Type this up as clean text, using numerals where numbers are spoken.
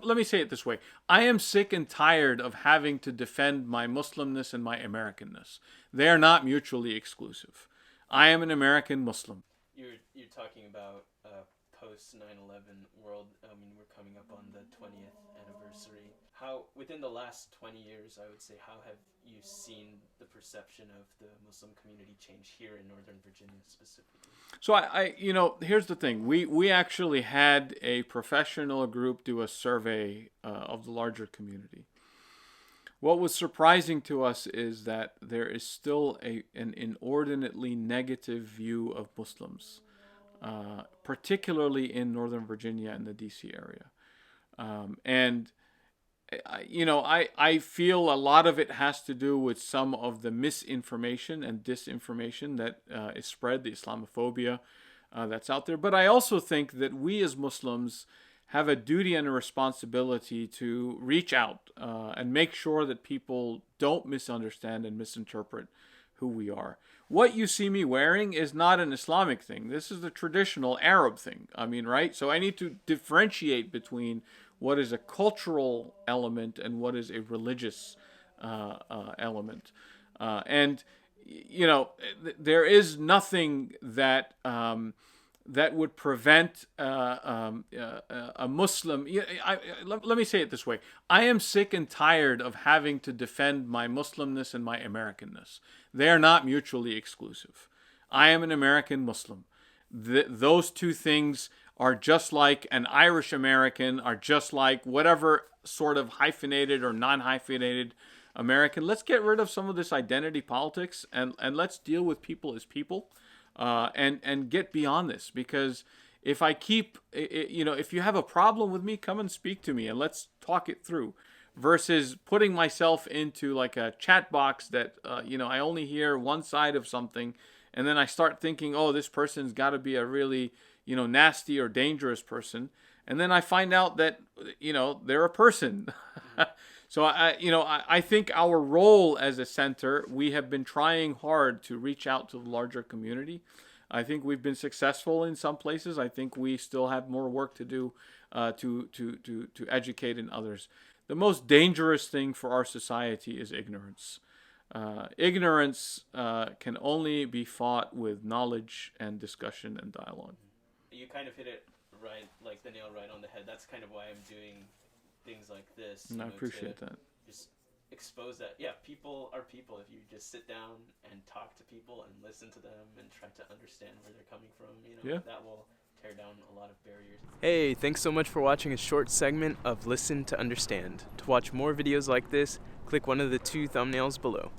Let me say it this way. I am sick and tired of having to defend my Muslimness and my Americanness. They are not mutually exclusive. I am an American Muslim. You're talking about post 9/11 world. I mean, we're coming up on the 20th anniversary. How within the last 20 years, I would say, how have you seen the perception of the Muslim community change here in Northern Virginia specifically? So here's the thing. We actually had a professional group do a survey of the larger community. What was surprising to us is that there is still an inordinately negative view of Muslims, particularly in Northern Virginia and the D.C. area. And I feel a lot of it has to do with some of the misinformation and disinformation that is spread, the Islamophobia that's out there. But I also think that we as Muslims have a duty and a responsibility to reach out and make sure that people don't misunderstand and misinterpret who we are. What you see me wearing is not an Islamic thing. This is the traditional Arab thing. I mean, right? So I need to differentiate between what is a cultural element and what is a religious element. And there is nothing that would prevent a Muslim. Let me say it this way. I am sick and tired of having to defend my Muslimness and my Americanness. They are not mutually exclusive. I am an American Muslim. Those two things are just like an Irish American, are just like whatever sort of hyphenated or non-hyphenated American. Let's get rid of some of this identity politics and let's deal with people as people. And get beyond this, because if I keep, if you have a problem with me, come and speak to me and let's talk it through, versus putting myself into like a chat box that, I only hear one side of something, and then I start thinking, oh, this person's got to be a really, nasty or dangerous person. And then I find out that, they're a person. So I think our role as a center, we have been trying hard to reach out to the larger community. I think we've been successful in some places. I think we still have more work to do to educate in others. The most dangerous thing for our society is ignorance. Ignorance can only be fought with knowledge and discussion and dialogue. You kind of hit it right, like the nail right on the head. That's kind of why I'm doing things like this. And I appreciate that. Just expose that. Yeah, people are people. If you just sit down and talk to people and listen to them and try to understand where they're coming from, that will tear down a lot of barriers. Hey, thanks so much for watching a short segment of Listen to Understand. To watch more videos like this, click one of the two thumbnails below.